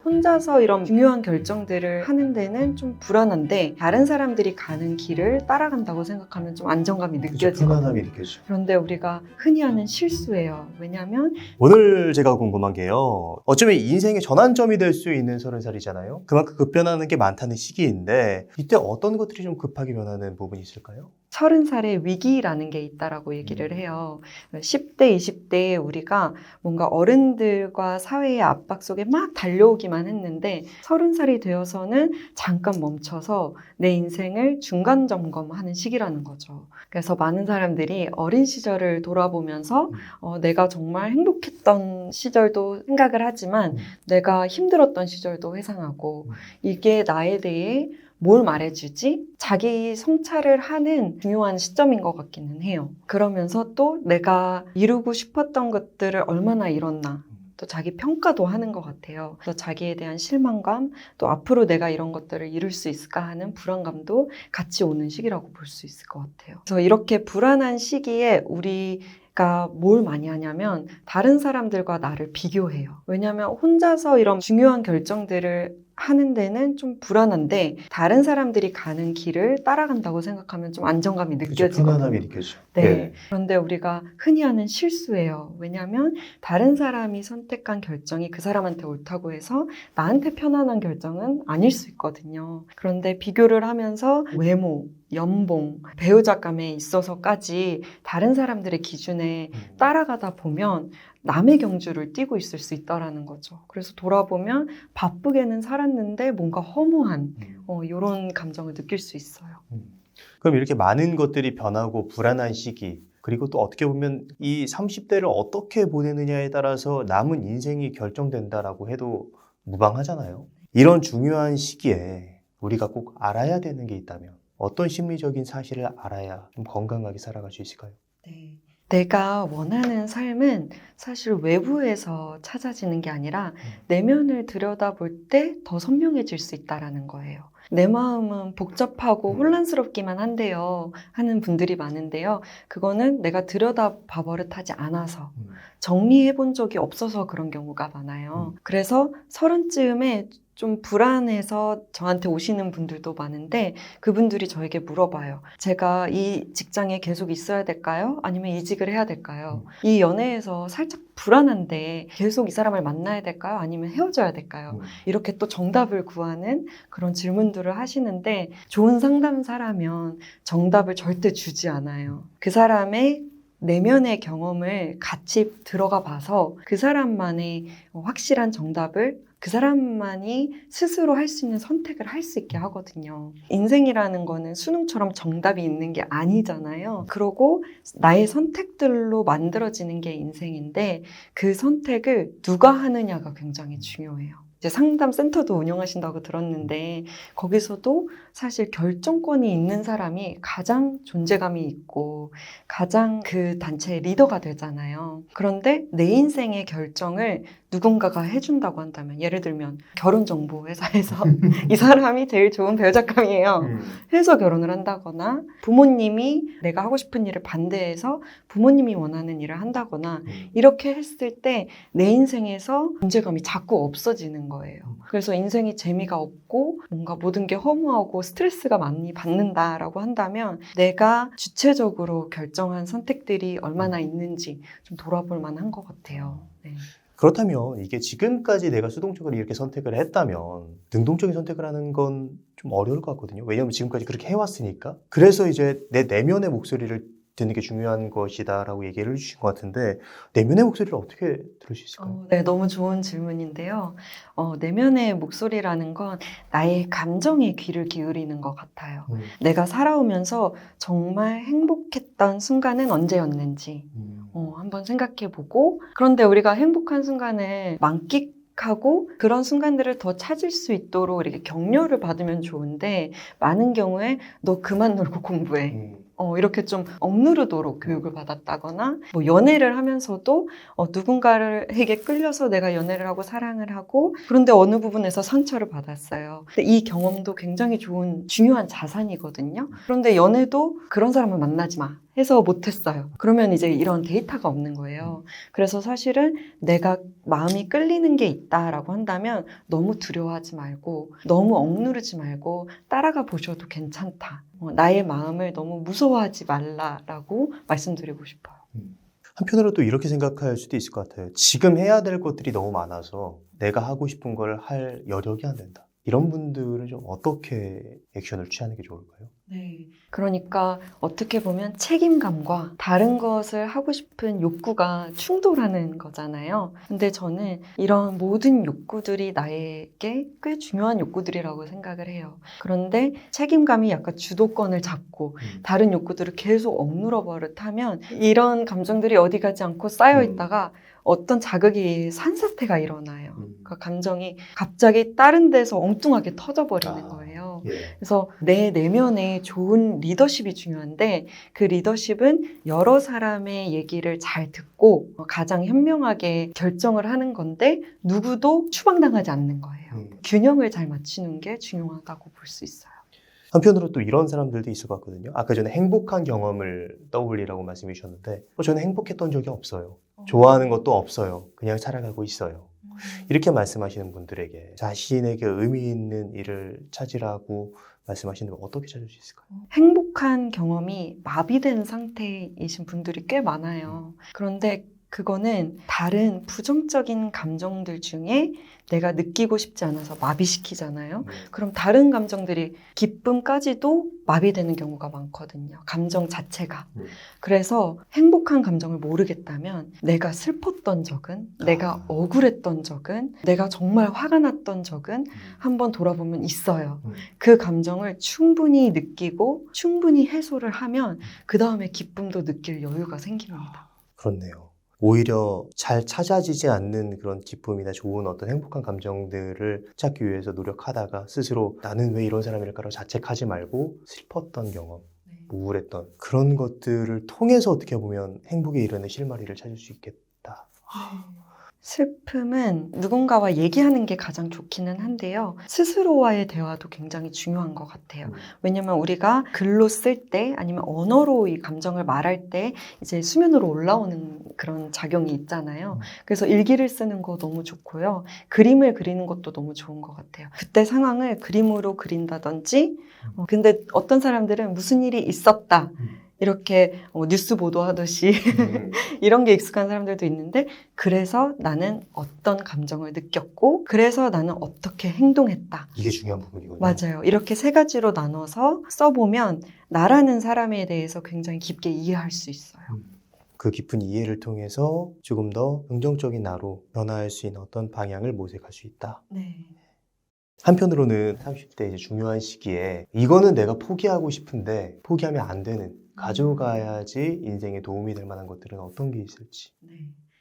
혼자서 이런 중요한 결정들을 하는 데는 좀 불안한데 다른 사람들이 가는 길을 따라간다고 생각하면 좀 안정감이 편안함이 느껴지거든요. 느껴지죠. 그런데 우리가 흔히 하는 실수예요. 왜냐하면 오늘 제가 궁금한 게요. 어쩌면 인생의 전환점이 될 수 있는 30살이잖아요. 그만큼 급변하는 게 많다는 시기인데 이때 어떤 것들이 좀 급하게 변하는 부분이 있을까요? 30살의 위기라는 게 있다라고 얘기를 해요. 10대, 20대에 우리가 뭔가 어른들과 사회의 압박 속에 막 달려오기만 했는데 30살이 되어서는 잠깐 멈춰서 내 인생을 중간 점검하는 시기라는 거죠. 그래서 많은 사람들이 어린 시절을 돌아보면서 내가 정말 행복했던 시절도 생각을 하지만 내가 힘들었던 시절도 회상하고 이게 나에 대해 뭘 말해주지? 자기 성찰을 하는 중요한 시점인 것 같기는 해요. 그러면서 또 내가 이루고 싶었던 것들을 얼마나 이뤘나 또 자기 평가도 하는 것 같아요. 그래서 자기에 대한 실망감 또 앞으로 내가 이런 것들을 이룰 수 있을까 하는 불안감도 같이 오는 시기라고 볼 수 있을 것 같아요. 그래서 이렇게 불안한 시기에 우리가 뭘 많이 하냐면 다른 사람들과 나를 비교해요. 왜냐하면 혼자서 이런 중요한 결정들을 하는 데는 좀 불안한데 다른 사람들이 가는 길을 따라간다고 생각하면 좀 안정감이 느껴지거든요. 편안함이 느껴지죠. 네. 그런데 우리가 흔히 하는 실수예요. 왜냐하면 다른 사람이 선택한 결정이 그 사람한테 옳다고 해서 나한테 편안한 결정은 아닐 수 있거든요. 그런데 비교를 하면서 외모, 연봉, 배우자감에 있어서까지 다른 사람들의 기준에 따라가다 보면 남의 경주를 뛰고 있을 수 있다라는 거죠. 그래서 돌아보면 바쁘게는 살았는데 뭔가 허무한 이런 감정을 느낄 수 있어요. 그럼 이렇게 많은 것들이 변하고 불안한 시기, 그리고 또 어떻게 보면 이 30대를 어떻게 보내느냐에 따라서 남은 인생이 결정된다라고 해도 무방하잖아요. 이런 중요한 시기에 우리가 꼭 알아야 되는 게 있다면 어떤 심리적인 사실을 알아야 좀 건강하게 살아갈 수 있을까요? 네. 내가 원하는 삶은 사실 외부에서 찾아지는 게 아니라 내면을 들여다볼 때 더 선명해질 수 있다는 거예요. 내 마음은 복잡하고 혼란스럽기만 한데요 하는 분들이 많은데요. 그거는 내가 들여다봐 버릇하지 않아서 정리해 본 적이 없어서 그런 경우가 많아요. 그래서 30쯤에 좀 불안해서 저한테 오시는 분들도 많은데 그분들이 저에게 물어봐요. 제가 이 직장에 계속 있어야 될까요? 아니면 이직을 해야 될까요? 이 연애에서 살짝 불안한데 계속 이 사람을 만나야 될까요? 아니면 헤어져야 될까요? 이렇게 또 정답을 구하는 그런 질문들을 하시는데 좋은 상담사라면 정답을 절대 주지 않아요. 그 사람의 내면의 경험을 같이 들어가 봐서 그 사람만의 확실한 정답을 그 사람만이 스스로 할 수 있는 선택을 할 수 있게 하거든요. 인생이라는 거는 수능처럼 정답이 있는 게 아니잖아요. 그러고 나의 선택들로 만들어지는 게 인생인데 그 선택을 누가 하느냐가 굉장히 중요해요. 이제 상담 센터도 운영하신다고 들었는데 거기서도 사실 결정권이 있는 사람이 가장 존재감이 있고 가장 그 단체의 리더가 되잖아요. 그런데 내 인생의 결정을 누군가가 해준다고 한다면 예를 들면 결혼정보회사에서 이 사람이 제일 좋은 배우자감이에요. 해서 결혼을 한다거나 부모님이 내가 하고 싶은 일을 반대해서 부모님이 원하는 일을 한다거나 이렇게 했을 때 내 인생에서 존재감이 자꾸 없어지는 거예요. 그래서 인생이 재미가 없고 뭔가 모든 게 허무하고 스트레스가 많이 받는다라고 한다면 내가 주체적으로 결정한 선택들이 얼마나 있는지 좀 돌아볼 만한 것 같아요. 네. 그렇다면 이게 지금까지 내가 수동적으로 이렇게 선택을 했다면 능동적인 선택을 하는 건 좀 어려울 것 같거든요. 왜냐하면 지금까지 그렇게 해왔으니까. 그래서 이제 내 내면의 목소리를 듣는 게 중요한 것이다라고 얘기를 해주신 것 같은데 내면의 목소리를 어떻게 들을 수 있을까요? 네, 너무 좋은 질문인데요. 내면의 목소리라는 건 나의 감정에 귀를 기울이는 것 같아요. 내가 살아오면서 정말 행복했던 순간은 언제였는지 한번 생각해보고 그런데 우리가 행복한 순간을 만끽하고 그런 순간들을 더 찾을 수 있도록 이렇게 격려를 받으면 좋은데 많은 경우에 너 그만 놀고 공부해. 이렇게 좀 억누르도록 교육을 받았다거나 뭐 연애를 하면서도 누군가에게 끌려서 내가 연애를 하고 사랑을 하고 그런데 어느 부분에서 상처를 받았어요. 근데 이 경험도 굉장히 좋은 중요한 자산이거든요. 그런데 연애도 그런 사람을 만나지 마. 해서 못했어요. 그러면 이제 이런 데이터가 없는 거예요. 그래서 사실은 내가 마음이 끌리는 게 있다라고 한다면 너무 두려워하지 말고 너무 억누르지 말고 따라가 보셔도 괜찮다. 나의 마음을 너무 무서워하지 말라라고 말씀드리고 싶어요. 한편으로 또 이렇게 생각할 수도 있을 것 같아요. 지금 해야 될 것들이 너무 많아서 내가 하고 싶은 걸 할 여력이 안 된다. 이런 분들은 좀 어떻게 액션을 취하는 게 좋을까요? 네. 그러니까 어떻게 보면 책임감과 다른 것을 하고 싶은 욕구가 충돌하는 거잖아요. 근데 저는 이런 모든 욕구들이 나에게 꽤 중요한 욕구들이라고 생각을 해요. 그런데 책임감이 약간 주도권을 잡고 다른 욕구들을 계속 억누러 버릇하면 이런 감정들이 어디 가지 않고 쌓여 있다가 어떤 자극이 산사태가 일어나요. 그 감정이 갑자기 다른 데서 엉뚱하게 터져버리는 거예요. 예. 그래서 내 내면에 좋은 리더십이 중요한데 그 리더십은 여러 사람의 얘기를 잘 듣고 가장 현명하게 결정을 하는 건데 누구도 추방당하지 않는 거예요. 균형을 잘 맞추는 게 중요하다고 볼 수 있어요. 한편으로 또 이런 사람들도 있을 것 같거든요. 아까 전에 행복한 경험을 떠올리라고 말씀해 주셨는데 저는 행복했던 적이 없어요. 좋아하는 것도 없어요. 그냥 살아가고 있어요. 이렇게 말씀하시는 분들에게 자신에게 의미 있는 일을 찾으라고 말씀하시는 분 어떻게 찾을 수 있을까요? 행복한 경험이 마비된 상태이신 분들이 꽤 많아요. 그런데 그거는 다른 부정적인 감정들 중에 내가 느끼고 싶지 않아서 마비시키잖아요. 그럼 다른 감정들이 기쁨까지도 마비되는 경우가 많거든요. 감정 자체가. 그래서 행복한 감정을 모르겠다면 내가 슬펐던 적은, 내가 억울했던 적은, 내가 정말 화가 났던 적은 한번 돌아보면 있어요. 그 감정을 충분히 느끼고 충분히 해소를 하면 그 다음에 기쁨도 느낄 여유가 생깁니다. 그렇네요. 오히려 잘 찾아지지 않는 그런 기쁨이나 좋은 어떤 행복한 감정들을 찾기 위해서 노력하다가 스스로 나는 왜 이런 사람일까라고 자책하지 말고 슬펐던 경험, 우울했던 그런 것들을 통해서 어떻게 보면 행복에 이르는 실마리를 찾을 수 있겠다. 슬픔은 누군가와 얘기하는 게 가장 좋기는 한데요. 스스로와의 대화도 굉장히 중요한 것 같아요. 왜냐면 우리가 글로 쓸 때 아니면 언어로 이 감정을 말할 때 이제 수면으로 올라오는 그런 작용이 있잖아요. 그래서 일기를 쓰는 거 너무 좋고요. 그림을 그리는 것도 너무 좋은 것 같아요. 그때 상황을 그림으로 그린다든지 근데 어떤 사람들은 무슨 일이 있었다. 이렇게 뉴스 보도하듯이 이런 게 익숙한 사람들도 있는데 그래서 나는 어떤 감정을 느꼈고 그래서 나는 어떻게 행동했다. 이게 중요한 부분이거든요. 맞아요. 이렇게 세 가지로 나눠서 써보면 나라는 사람에 대해서 굉장히 깊게 이해할 수 있어요. 그 깊은 이해를 통해서 조금 더 긍정적인 나로 변화할 수 있는 어떤 방향을 모색할 수 있다. 네. 한편으로는 30대 이제 중요한 시기에 이거는 내가 포기하고 싶은데 포기하면 안 되는 가져가야지 인생에 도움이 될 만한 것들은 어떤 게 있을지.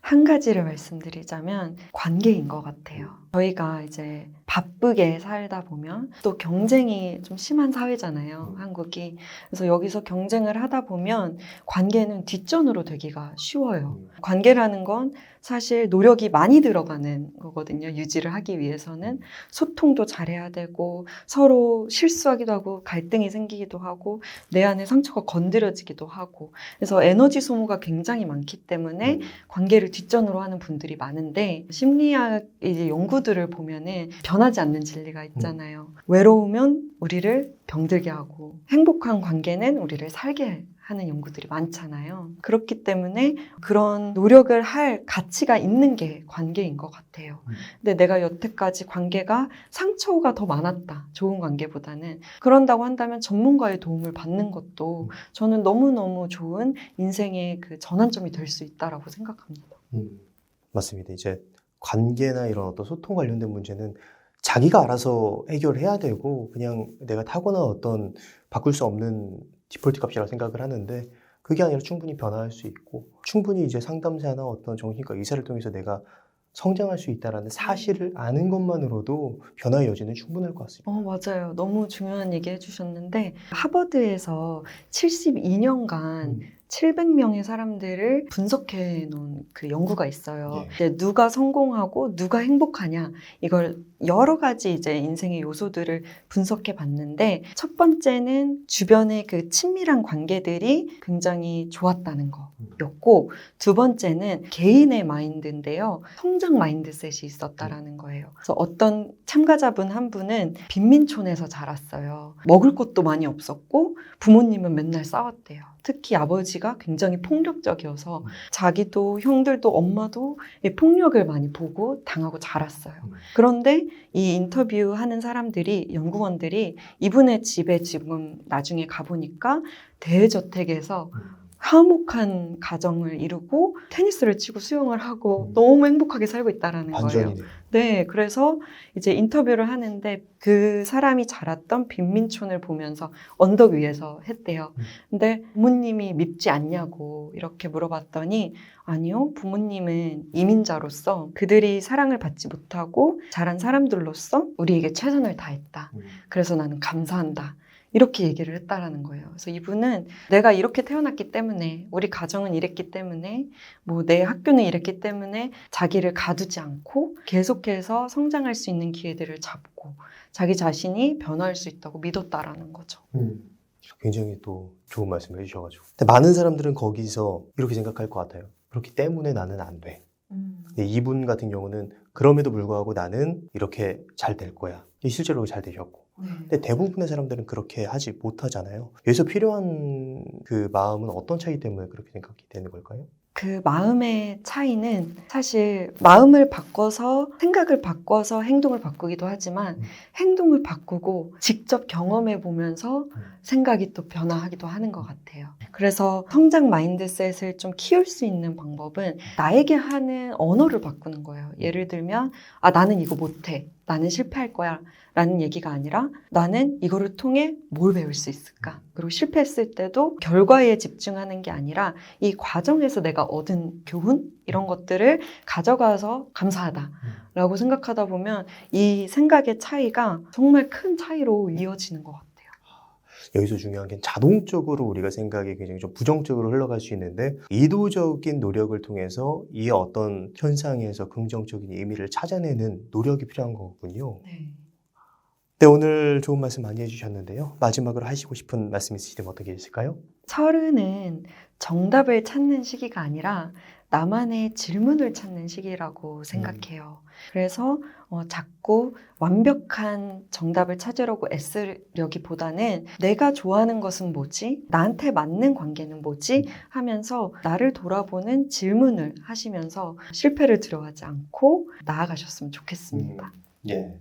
한 가지를 말씀드리자면 관계인 것 같아요. 저희가 이제 바쁘게 살다 보면 또 경쟁이 좀 심한 사회잖아요, 한국이. 그래서 여기서 경쟁을 하다 보면 관계는 뒷전으로 되기가 쉬워요. 관계라는 건 사실 노력이 많이 들어가는 거거든요. 유지를 하기 위해서는 소통도 잘해야 되고 서로 실수하기도 하고 갈등이 생기기도 하고 내 안에 상처가 건드려지기도 하고 그래서 에너지 소모가 굉장히 많기 때문에 관계를 뒷전으로 하는 분들이 많은데 심리학 이제 연구들을 보면은 변하지 않는 진리가 있잖아요. 외로우면 우리를 병들게 하고 행복한 관계는 우리를 살게 하는 연구들이 많잖아요. 그렇기 때문에 그런 노력을 할 가치가 있는 게 관계인 것 같아요. 근데 내가 여태까지 관계가 상처가 더 많았다. 좋은 관계보다는. 그런다고 한다면 전문가의 도움을 받는 것도 저는 너무너무 좋은 인생의 그 전환점이 될 수 있다라고 생각합니다. 맞습니다. 이제 관계나 이런 어떤 소통 관련된 문제는 자기가 알아서 해결해야 되고 그냥 내가 타고난 어떤 바꿀 수 없는 디폴트 값이라고 생각을 하는데 그게 아니라 충분히 변화할 수 있고 충분히 이제 상담사나 어떤 정신과 의사를 통해서 내가 성장할 수 있다는 사실을 아는 것만으로도 변화의 여지는 충분할 것 같습니다. 맞아요. 너무 중요한 얘기 해주셨는데 하버드에서 72년간 700명의 사람들을 분석해 놓은 그 연구가 있어요. 예. 이제 누가 성공하고 누가 행복하냐 이걸 여러 가지 이제 인생의 요소들을 분석해 봤는데 첫 번째는 주변의 그 친밀한 관계들이 굉장히 좋았다는 거였고 두 번째는 개인의 마인드인데요. 성장 마인드셋이 있었다라는 거예요. 그래서 어떤 참가자분 한 분은 빈민촌에서 자랐어요. 먹을 것도 많이 없었고 부모님은 맨날 싸웠대요. 특히 아버지가 굉장히 폭력적이어서 자기도 형들도 엄마도 이 폭력을 많이 보고 당하고 자랐어요. 그런데 이 인터뷰하는 사람들이 연구원들이 이분의 집에 지금 나중에 가보니까 대저택에서 화목한 가정을 이루고 테니스를 치고 수영을 하고 너무 행복하게 살고 있다라는 거예요. 반전이네요. 네, 그래서 이제 인터뷰를 하는데 그 사람이 자랐던 빈민촌을 보면서 언덕 위에서 했대요. 근데 부모님이 밉지 않냐고 이렇게 물어봤더니 아니요, 부모님은 이민자로서 그들이 사랑을 받지 못하고 자란 사람들로서 우리에게 최선을 다했다. 그래서 나는 감사한다. 이렇게 얘기를 했다라는 거예요. 그래서 이분은 내가 이렇게 태어났기 때문에 우리 가정은 이랬기 때문에 뭐 내 학교는 이랬기 때문에 자기를 가두지 않고 계속해서 성장할 수 있는 기회들을 잡고 자기 자신이 변화할 수 있다고 믿었다라는 거죠. 굉장히 또 좋은 말씀을 해주셔가지고. 근데 많은 사람들은 거기서 이렇게 생각할 것 같아요. 그렇기 때문에 나는 안 돼. 근데 이분 같은 경우는 그럼에도 불구하고 나는 이렇게 잘 될 거야. 실제로 잘 되셨고. 근데 대부분의 사람들은 그렇게 하지 못하잖아요. 여기서 필요한 그 마음은 어떤 차이 때문에 그렇게 생각이 되는 걸까요? 그 마음의 차이는 사실 마음을 바꿔서 생각을 바꿔서 행동을 바꾸기도 하지만 행동을 바꾸고 직접 경험해 보면서 생각이 또 변화하기도 하는 것 같아요. 그래서 성장 마인드셋을 좀 키울 수 있는 방법은 나에게 하는 언어를 바꾸는 거예요. 예를 들면 나는 이거 못해. 나는 실패할 거야. 라는 얘기가 아니라 나는 이거를 통해 뭘 배울 수 있을까? 그리고 실패했을 때도 결과에 집중하는 게 아니라 이 과정에서 내가 얻은 교훈? 이런 것들을 가져가서 감사하다라고 생각하다 보면 이 생각의 차이가 정말 큰 차이로 이어지는 것 같아요. 여기서 중요한 게 자동적으로 우리가 생각이 굉장히 좀 부정적으로 흘러갈 수 있는데 의도적인 노력을 통해서 이 어떤 현상에서 긍정적인 의미를 찾아내는 노력이 필요한 거군요. 네. 네, 오늘 좋은 말씀 많이 해주셨는데요. 마지막으로 하시고 싶은 말씀 있으시다면 어떤 게 있을까요? 30은 정답을 찾는 시기가 아니라 나만의 질문을 찾는 시기라고 생각해요. 그래서 자꾸 완벽한 정답을 찾으려고 애쓰려기보다는 내가 좋아하는 것은 뭐지? 나한테 맞는 관계는 뭐지? 하면서 나를 돌아보는 질문을 하시면서 실패를 두려워하지 않고 나아가셨으면 좋겠습니다. 예.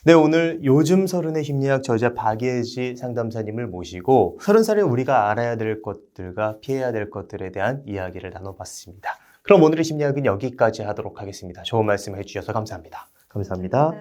네, 오늘 요즘 서른의 심리학 저자 박예지 상담사님을 모시고 30살에 우리가 알아야 될 것들과 피해야 될 것들에 대한 이야기를 나눠봤습니다. 그럼 오늘의 심리학은 여기까지 하도록 하겠습니다. 좋은 말씀 해주셔서 감사합니다. 감사합니다.